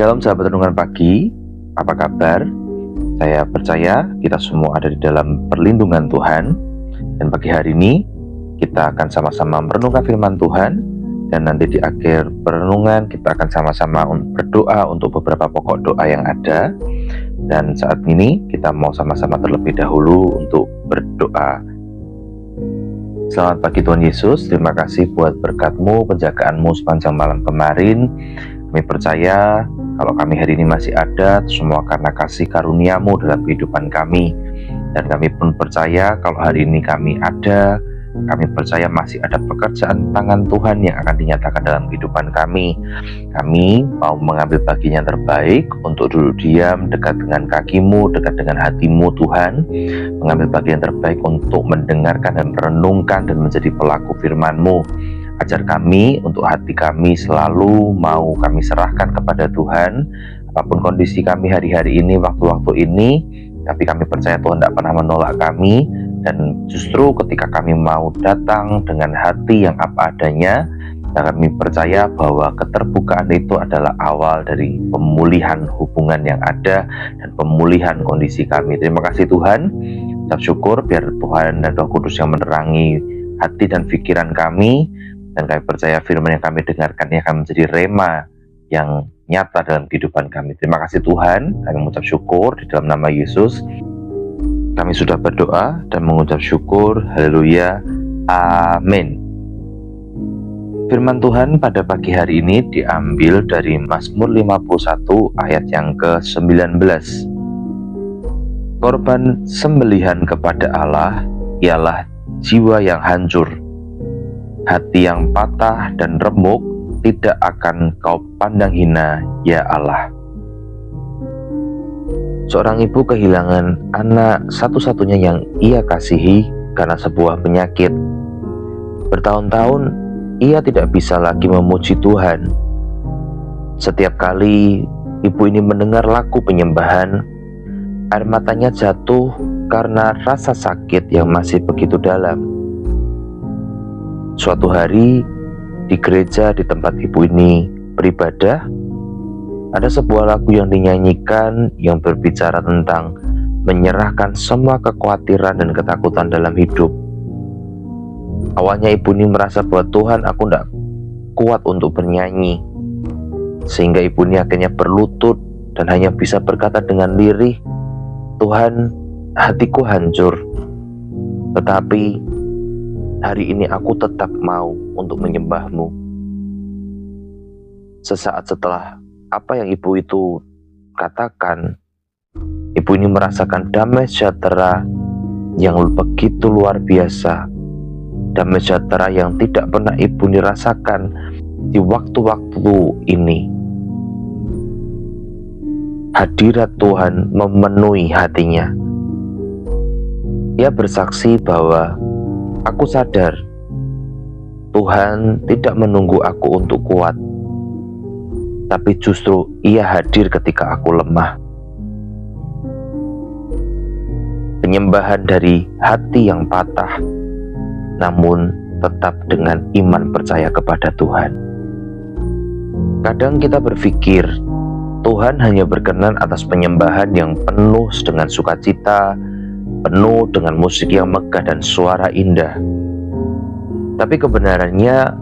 Shalom sahabat renungan pagi, apa kabar? Saya percaya kita semua ada di dalam perlindungan Tuhan. Dan pagi hari ini kita akan sama-sama merenungkan firman Tuhan. Dan nanti di akhir perenungan kita akan sama-sama berdoa untuk beberapa pokok doa yang ada. Dan saat ini kita mau sama-sama terlebih dahulu untuk berdoa. Selamat pagi Tuhan Yesus, terima kasih buat berkat-Mu, penjagaanmu sepanjang malam kemarin. Kami percaya kalau kami hari ini masih ada, semua karena kasih karunia-Mu dalam kehidupan kami. Dan kami pun percaya kalau hari ini kami ada, kami percaya masih ada pekerjaan tangan Tuhan yang akan dinyatakan dalam kehidupan kami. Kami mau mengambil bagian yang terbaik untuk duduk diam dekat dengan kaki-Mu, dekat dengan hati-Mu Tuhan. Mengambil bagian terbaik untuk mendengarkan dan merenungkan dan menjadi pelaku firman-Mu. Ajar kami untuk hati kami selalu mau kami serahkan kepada Tuhan. Apapun kondisi kami hari-hari ini, waktu-waktu ini, tapi kami percaya Tuhan tidak pernah menolak kami. Dan justru ketika kami mau datang dengan hati yang apa adanya, kami percaya bahwa keterbukaan itu adalah awal dari pemulihan hubungan yang ada dan pemulihan kondisi kami. Terima kasih Tuhan. Ucap syukur biar Tuhan dan Roh Kudus yang menerangi hati dan pikiran kami. Dan kami percaya firman yang kami dengarkan ini akan menjadi rema yang nyata dalam kehidupan kami. Terima kasih Tuhan. Kami mengucap syukur di dalam nama Yesus. Kami sudah berdoa dan mengucap syukur. Haleluya. Amin. Firman Tuhan pada pagi hari ini diambil dari Mazmur 51 ayat yang ke-19. Korban sembelihan kepada Allah ialah jiwa yang hancur. Hati yang patah dan remuk tidak akan kau pandang hina, ya Allah. Seorang ibu kehilangan anak satu-satunya yang ia kasihi karena sebuah penyakit. Bertahun-tahun ia tidak bisa lagi memuji Tuhan. Setiap kali ibu ini mendengar lagu penyembahan, air matanya jatuh karena rasa sakit yang masih begitu dalam. Suatu hari di gereja di tempat ibu ini beribadah, ada sebuah lagu yang dinyanyikan yang berbicara tentang menyerahkan semua kekhawatiran dan ketakutan dalam hidup. Awalnya ibu ini merasa bahwa Tuhan, aku tidak kuat untuk bernyanyi. Sehingga ibu ini akhirnya berlutut dan hanya bisa berkata dengan lirih, Tuhan, hatiku hancur. Tetapi hari ini aku tetap mau untuk menyembah-Mu. Sesaat setelah apa yang ibu itu katakan, ibu ini merasakan damai sejahtera yang begitu luar biasa. Damai sejahtera yang tidak pernah ibu ini rasakan di waktu-waktu ini. Hadirat Tuhan memenuhi hatinya. Ia bersaksi bahwa aku sadar Tuhan tidak menunggu aku untuk kuat, tapi justru Ia hadir ketika aku lemah. Penyembahan dari hati yang patah, namun tetap dengan iman percaya kepada Tuhan. Kadang kita berpikir Tuhan hanya berkenan atas penyembahan yang penuh dengan sukacita, penuh dengan musik yang megah dan suara indah. Tapi kebenarannya,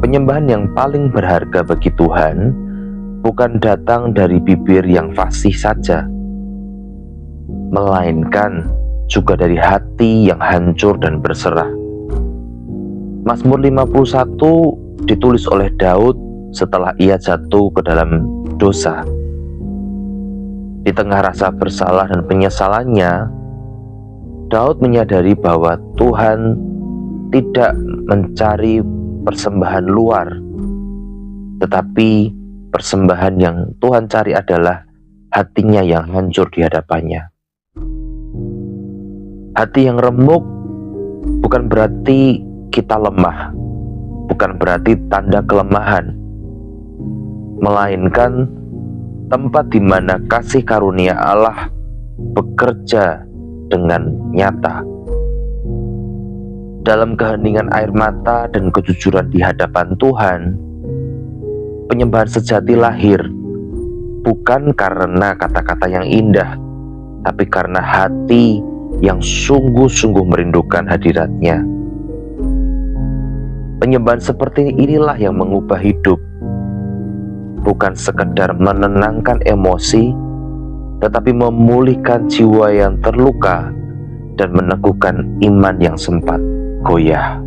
penyembahan yang paling berharga bagi Tuhan bukan datang dari bibir yang fasih saja, melainkan juga dari hati yang hancur dan berserah. Mazmur 51 ditulis oleh Daud setelah ia jatuh ke dalam dosa. Di tengah rasa bersalah dan penyesalannya, Daud menyadari bahwa Tuhan tidak mencari persembahan luar, tetapi persembahan yang Tuhan cari adalah hatinya yang hancur di hadapannya. Hati yang remuk bukan berarti kita lemah, bukan berarti tanda kelemahan, melainkan tempat di mana kasih karunia Allah bekerja dengan nyata. Dalam keheningan air mata dan kejujuran di hadapan Tuhan, penyembahan sejati lahir bukan karena kata-kata yang indah, tapi karena hati yang sungguh-sungguh merindukan hadirat-Nya. Penyembahan seperti inilah yang mengubah hidup, bukan sekedar menenangkan emosi, tetapi memulihkan jiwa yang terluka dan meneguhkan iman yang sempat goyah.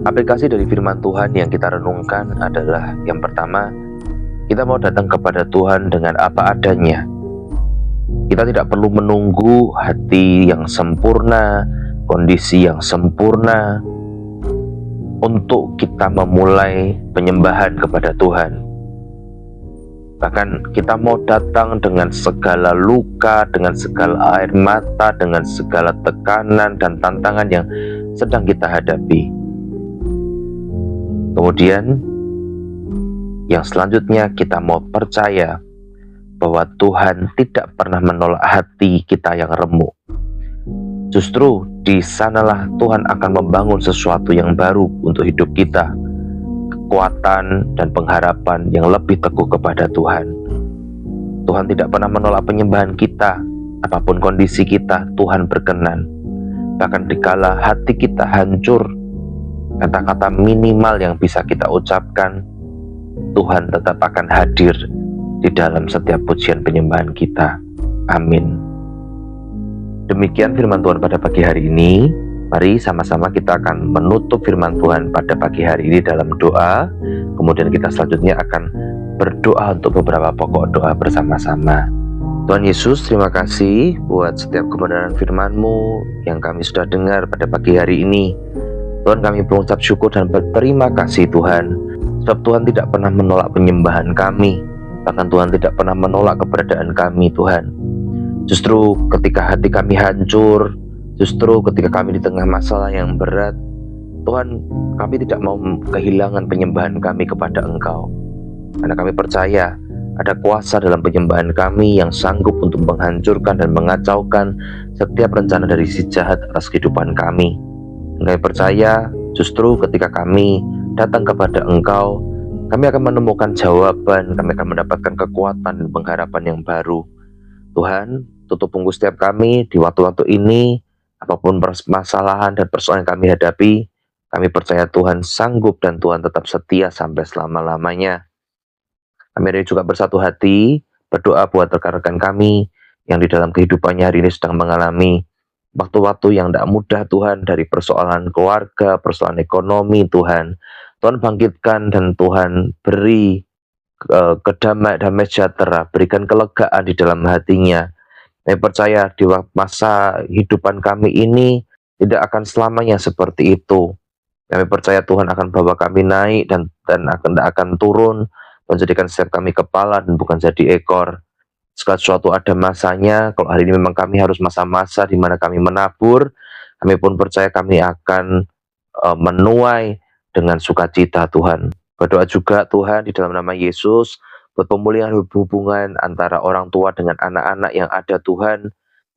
Aplikasi dari firman Tuhan yang kita renungkan adalah yang pertama, kita mau datang kepada Tuhan dengan apa adanya. Kita tidak perlu menunggu hati yang sempurna, kondisi yang sempurna untuk kita memulai penyembahan kepada Tuhan. Bahkan kita mau datang dengan segala luka, dengan segala air mata, dengan segala tekanan dan tantangan yang sedang kita hadapi. Kemudian yang selanjutnya kita mau percaya bahwa Tuhan tidak pernah menolak hati kita yang remuk. Justru di sanalah Tuhan akan membangun sesuatu yang baru untuk hidup kita, kekuatan dan pengharapan yang lebih teguh kepada Tuhan. Tuhan tidak pernah menolak penyembahan kita, apapun kondisi kita, Tuhan berkenan. Bahkan dikala hati kita hancur, kata-kata minimal yang bisa kita ucapkan, Tuhan tetap akan hadir di dalam setiap pujian penyembahan kita. Amin. Demikian firman Tuhan pada pagi hari ini. Mari sama-sama kita akan menutup firman Tuhan pada pagi hari ini dalam doa. Kemudian kita selanjutnya akan berdoa untuk beberapa pokok doa bersama-sama. Tuhan Yesus, terima kasih buat setiap kebenaran firman-Mu yang kami sudah dengar pada pagi hari ini. Tuhan, kami mengucap syukur dan berterima kasih Tuhan, sebab Tuhan tidak pernah menolak penyembahan kami. Bahkan Tuhan tidak pernah menolak keberadaan kami Tuhan. Justru ketika hati kami hancur, justru ketika kami di tengah masalah yang berat, Tuhan, kami tidak mau kehilangan penyembahan kami kepada Engkau. Karena kami percaya ada kuasa dalam penyembahan kami yang sanggup untuk menghancurkan dan mengacaukan setiap rencana dari si jahat atas kehidupan kami. Dan kami percaya justru ketika kami datang kepada Engkau, kami akan menemukan jawaban, kami akan mendapatkan kekuatan dan pengharapan yang baru. Tuhan, tutup punggung setiap kami di waktu-waktu ini, apapun permasalahan dan persoalan yang kami hadapi, kami percaya Tuhan sanggup dan Tuhan tetap setia sampai selama-lamanya. Kami juga bersatu hati, berdoa buat rekan-rekan kami yang di dalam kehidupannya hari ini sedang mengalami waktu-waktu yang tidak mudah Tuhan, dari persoalan keluarga, persoalan ekonomi Tuhan. Tuhan bangkitkan dan Tuhan beri damai sejahtera, berikan kelegaan di dalam hatinya. Saya percaya di masa hidupan kami ini tidak akan selamanya seperti itu. Kami percaya Tuhan akan bawa kami naik dan akan turun, menjadikan setiap kami kepala dan bukan jadi ekor. Segala sesuatu ada masanya. Kalau hari ini memang kami harus masa-masa di mana kami menabur, kami pun percaya kami akan menuai dengan sukacita Tuhan. Berdoa juga Tuhan di dalam nama Yesus, buat pemulihan hubungan antara orang tua dengan anak-anak yang ada Tuhan.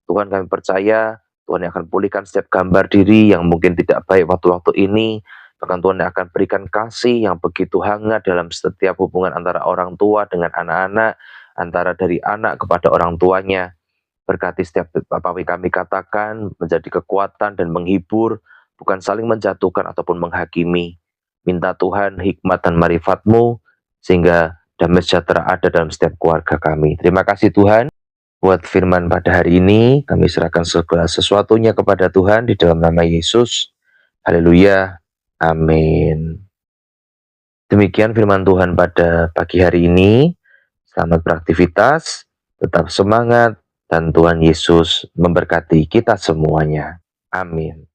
Tuhan, kami percaya Tuhan yang akan pulihkan setiap gambar diri yang mungkin tidak baik waktu-waktu ini. Bahkan Tuhan yang akan berikan kasih yang begitu hangat dalam setiap hubungan antara orang tua dengan anak-anak, antara dari anak kepada orang tuanya. Berkati setiap apa yang kami katakan menjadi kekuatan dan menghibur, bukan saling menjatuhkan ataupun menghakimi. Minta Tuhan hikmat dan marifat-Mu, sehingga damai sejahtera ada dalam setiap keluarga kami. Terima kasih Tuhan buat firman pada hari ini. Kami serahkan segala sesuatunya kepada Tuhan di dalam nama Yesus. Haleluya. Amin. Demikian firman Tuhan pada pagi hari ini. Selamat beraktivitas, tetap semangat, dan Tuhan Yesus memberkati kita semuanya. Amin.